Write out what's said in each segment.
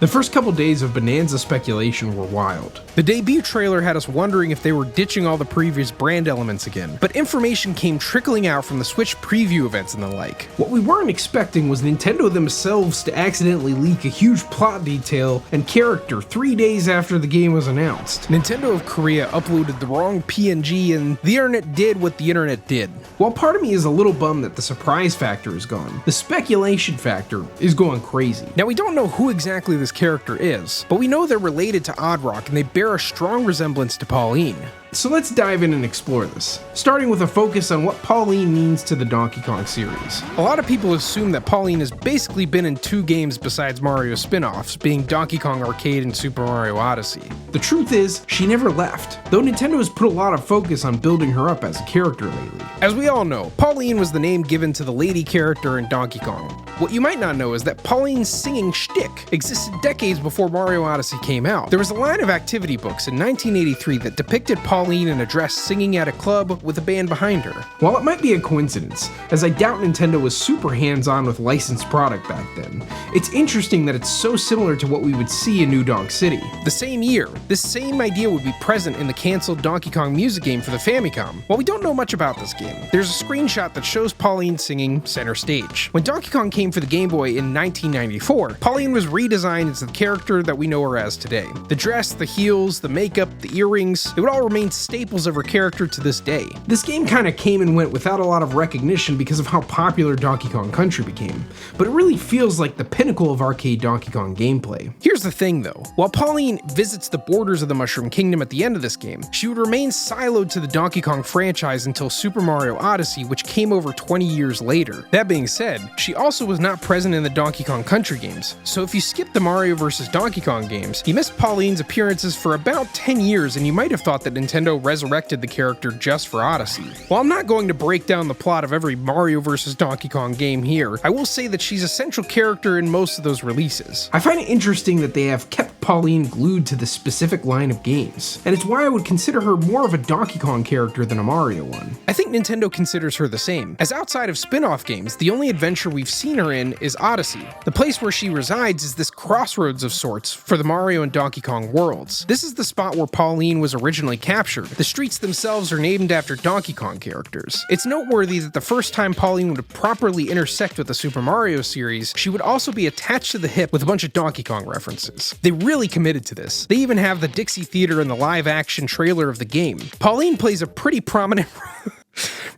The first couple days of Bananza speculation were wild. The debut trailer had us wondering if they were ditching all the previous brand elements again, but information came trickling out from the Switch preview events and the like. What we weren't expecting was Nintendo themselves to accidentally leak a huge plot detail and character 3 days after the game was announced. Nintendo of Korea uploaded the wrong PNG and the internet did what the internet did. While part of me is a little bummed that the surprise factor is gone, the speculation factor is going crazy. Now we don't know who exactly this character is, but we know they're related to Oddrock and they bear a strong resemblance to Pauline. So let's dive in and explore this, starting with a focus on what Pauline means to the Donkey Kong series. A lot of people assume that Pauline has basically been in 2 games besides Mario spin-offs, being Donkey Kong Arcade and Super Mario Odyssey. The truth is, she never left, though Nintendo has put a lot of focus on building her up as a character lately. As we all know, Pauline was the name given to the lady character in Donkey Kong. What you might not know is that Pauline's singing shtick existed decades before Mario Odyssey came out. There was a line of activity books in 1983 that depicted Pauline in a dress singing at a club with a band behind her. While it might be a coincidence, as I doubt Nintendo was super hands-on with licensed product back then, it's interesting that it's so similar to what we would see in New Donk City. The same year, this same idea would be present in the cancelled Donkey Kong music game for the Famicom. While we don't know much about this game, there's a screenshot that shows Pauline singing center stage. When Donkey Kong came for the Game Boy in 1994, Pauline was redesigned as the character that we know her as today. The dress, the heels, the makeup, the earrings, it would all remain staples of her character to this day. This game kinda came and went without a lot of recognition because of how popular Donkey Kong Country became, but it really feels like the pinnacle of arcade Donkey Kong gameplay. Here's the thing though, while Pauline visits the borders of the Mushroom Kingdom at the end of this game, she would remain siloed to the Donkey Kong franchise until Super Mario Odyssey, which came over 20 years later. That being said, she also was not present in the Donkey Kong Country games, so if you skip the Mario vs. Donkey Kong games, you missed Pauline's appearances for about 10 years and you might have thought that Nintendo resurrected the character just for Odyssey. While I'm not going to break down the plot of every Mario vs. Donkey Kong game here, I will say that she's a central character in most of those releases. I find it interesting that they have kept Pauline glued to this specific line of games, and it's why I would consider her more of a Donkey Kong character than a Mario one. I think Nintendo considers her the same, as outside of spin-off games, the only adventure we've seen her in is Odyssey. The place where she resides is this crossroads of sorts for the Mario and Donkey Kong worlds. This is the spot where Pauline was originally captured. The streets themselves are named after Donkey Kong characters. It's noteworthy that the first time Pauline would properly intersect with the Super Mario series, she would also be attached to the hip with a bunch of Donkey Kong references. They really committed to this. They even have the Dixie Theater in the live-action trailer of the game. Pauline plays a pretty prominent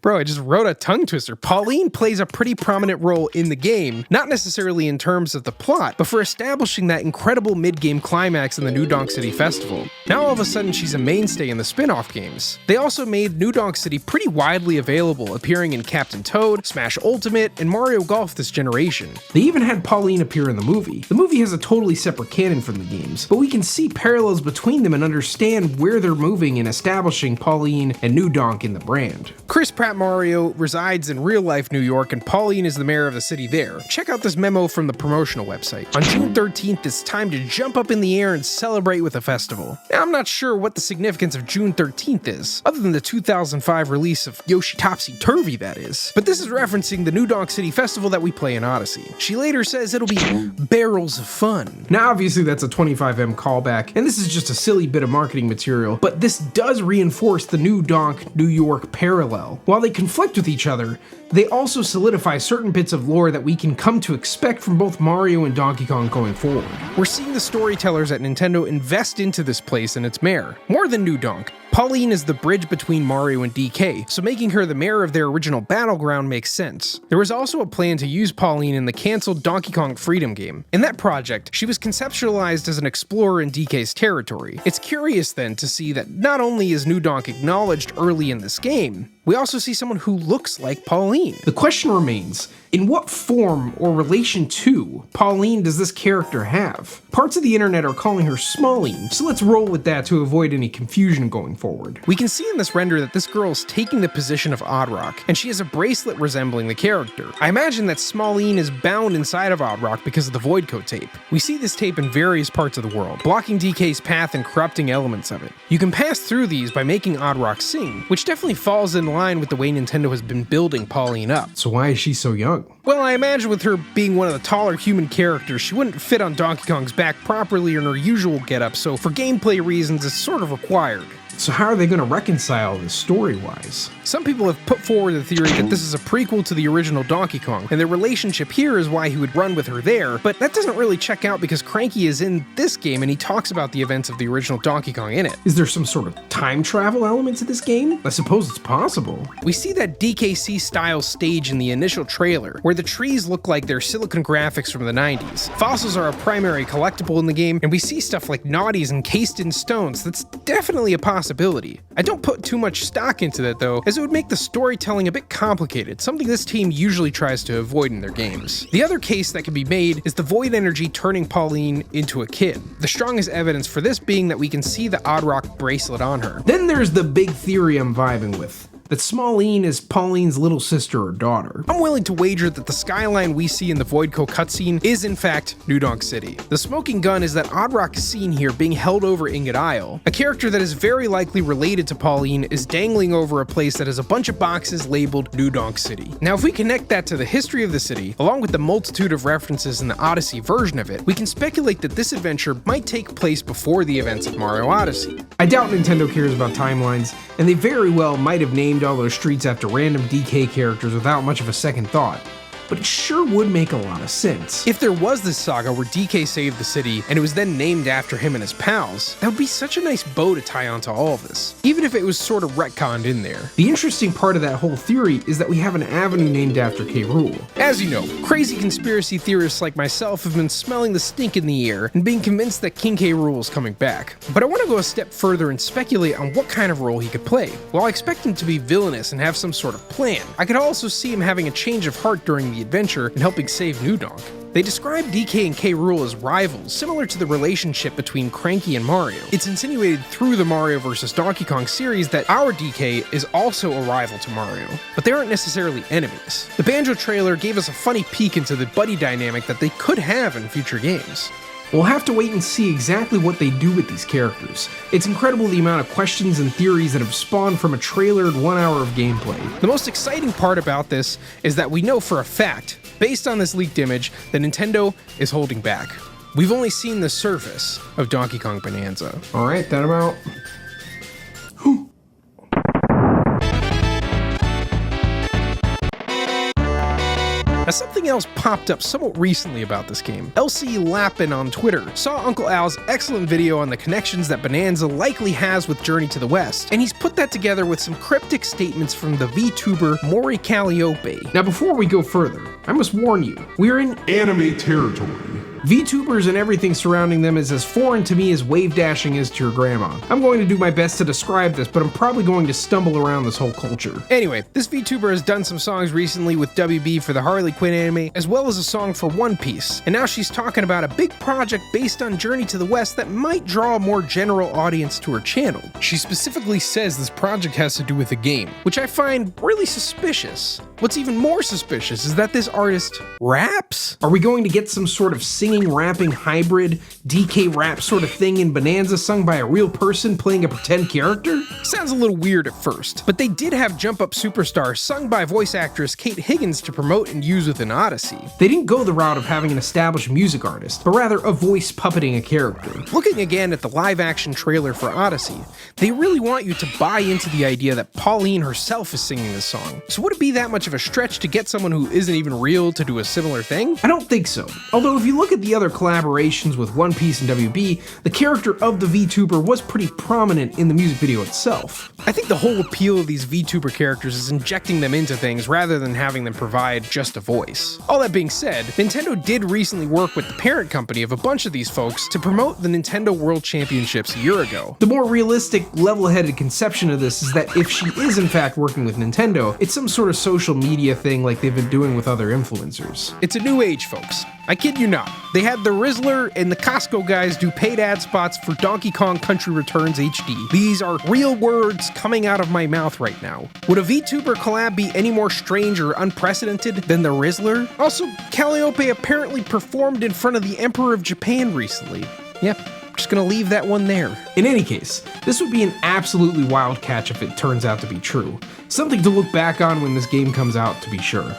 Bro, I just wrote a tongue twister. Pauline plays a pretty prominent role in the game, not necessarily in terms of the plot, but for establishing that incredible mid-game climax in the New Donk City Festival. Now all of a sudden she's a mainstay in the spin-off games. They also made New Donk City pretty widely available, appearing in Captain Toad, Smash Ultimate, and Mario Golf this generation. They even had Pauline appear in the movie. The movie has a totally separate canon from the games, but we can see parallels between them and understand where they're moving in establishing Pauline and New Donk in the brand. Chris Pratt Mario resides in real-life New York and Pauline is the mayor of the city there. Check out this memo from the promotional website. On June 13th, it's time to jump up in the air and celebrate with a festival. Now, I'm not sure what the significance of June 13th is, other than the 2005 release of Yoshi Topsy Turvy, that is. But this is referencing the New Donk City Festival that we play in Odyssey. She later says it'll be barrels of fun. Now, obviously that's a 25M callback, and this is just a silly bit of marketing material, but this does reinforce the New Donk New York parallel. While they conflict with each other, they also solidify certain bits of lore that we can come to expect from both Mario and Donkey Kong going forward. We're seeing the storytellers at Nintendo invest into this place and its mayor. More than New Donk, Pauline is the bridge between Mario and DK, so making her the mayor of their original battleground makes sense. There was also a plan to use Pauline in the cancelled Donkey Kong Freedom game. In that project, she was conceptualized as an explorer in DK's territory. It's curious then to see that not only is New Donk acknowledged early in this game, we also see someone who looks like Pauline. The question remains, in what form or relation to Pauline does this character have? Parts of the internet are calling her Smalline, so let's roll with that to avoid any confusion going forward. We can see in this render that this girl is taking the position of Oddrock, and she has a bracelet resembling the character. I imagine that Smalline is bound inside of Oddrock because of the Void Coat tape. We see this tape in various parts of the world, blocking DK's path and corrupting elements of it. You can pass through these by making Oddrock sing, which definitely falls in in line with the way Nintendo has been building Pauline up. So why is she so young? Well, I imagine with her being one of the taller human characters, she wouldn't fit on Donkey Kong's back properly in her usual getup, so for gameplay reasons, it's sort of required. So how are they going to reconcile this story-wise? Some people have put forward the theory that this is a prequel to the original Donkey Kong, and their relationship here is why he would run with her there, but that doesn't really check out because Cranky is in this game and he talks about the events of the original Donkey Kong in it. Is there some sort of time travel element to this game? I suppose it's possible. We see that DKC-style stage in the initial trailer, where the trees look like they're silicon graphics from the 90s. Fossils are a primary collectible in the game, and we see stuff like naughties encased in stones. That's definitely a possibility. I don't put too much stock into that though, as it would make the storytelling a bit complicated, something this team usually tries to avoid in their games. The other case that can be made is the void energy turning Pauline into a kid. The strongest evidence for this being that we can see the Odd Rock bracelet on her. Then there's the big theory I'm vibing with, that Smalline is Pauline's little sister or daughter. I'm willing to wager that the skyline we see in the Voidco cutscene is in fact New Donk City. The smoking gun is that Odd Rock scene here being held over Ingot Isle. A character that is very likely related to Pauline is dangling over a place that has a bunch of boxes labeled New Donk City. Now if we connect that to the history of the city, along with the multitude of references in the Odyssey version of it, we can speculate that this adventure might take place before the events of Mario Odyssey. I doubt Nintendo cares about timelines, and they very well might have named all those streets after random DK characters without much of a second thought. But it sure would make a lot of sense. If there was this saga where DK saved the city and it was then named after him and his pals, that would be such a nice bow to tie onto all of this, even if it was sort of retconned in there. The interesting part of that whole theory is that we have an avenue named after K. Rool. As you know, crazy conspiracy theorists like myself have been smelling the stink in the air and being convinced that King K. Rool is coming back. But I want to go a step further and speculate on what kind of role he could play. While I expect him to be villainous and have some sort of plan, I could also see him having a change of heart during the adventure and helping save New Donk. They describe DK and K. Rool as rivals, similar to the relationship between Cranky and Mario. It's insinuated through the Mario vs. Donkey Kong series that our DK is also a rival to Mario, but they aren't necessarily enemies. The Banjo trailer gave us a funny peek into the buddy dynamic that they could have in future games. We'll have to wait and see exactly what they do with these characters. It's incredible the amount of questions and theories that have spawned from a trailer and 1 hour of gameplay. The most exciting part about this is that we know for a fact, based on this leaked image, that Nintendo is holding back. We've only seen the surface of Donkey Kong Bonanza. Alright, that about... Now something else popped up somewhat recently about this game. LC Lappin on Twitter saw Uncle Al's excellent video on the connections that Bananza likely has with Journey to the West, and he's put that together with some cryptic statements from the VTuber Mori. Now before we go further, I must warn you, we're in anime territory. VTubers and everything surrounding them is as foreign to me as wave dashing is to your grandma. I'm going to do my best to describe this, but I'm probably going to stumble around this whole culture. Anyway, this VTuber has done some songs recently with WB for the Harley Quinn anime, as well as a song for One Piece, and now she's talking about a big project based on Journey to the West that might draw a more general audience to her channel. She specifically says this project has to do with a game, which I find really suspicious. What's even more suspicious is that this artist raps? Are we going to get some sort of singing, rapping, hybrid, DK rap sort of thing in Bonanza sung by a real person playing a pretend character? Sounds a little weird at first, but they did have Jump Up Superstar sung by voice actress Kate Higgins to promote and use within Odyssey. They didn't go the route of having an established music artist, but rather a voice puppeting a character. Looking again at the live-action trailer for Odyssey, they really want you to buy into the idea that Pauline herself is singing this song. So would it be that much of a stretch to get someone who isn't even real to do a similar thing? I don't think so. Although if you look at the other collaborations with One Piece and WB, the character of the VTuber was pretty prominent in the music video itself. I think the whole appeal of these VTuber characters is injecting them into things rather than having them provide just a voice. All that being said, Nintendo did recently work with the parent company of a bunch of these folks to promote the Nintendo World Championships a year ago. The more realistic, level-headed conception of this is that if she is in fact working with Nintendo, it's some sort of social media thing like they've been doing with other influencers. It's a new age, folks. I kid you not. They had the Rizzler and the Costco guys do paid ad spots for Donkey Kong Country Returns HD. These are real words coming out of my mouth right now. Would a VTuber collab be any more strange or unprecedented than the Rizzler? Also, Calliope apparently performed in front of the Emperor of Japan recently. Yep. just gonna leave that one there. In any case, this would be an absolutely wild catch if it turns out to be true. Something to look back on when this game comes out, to be sure.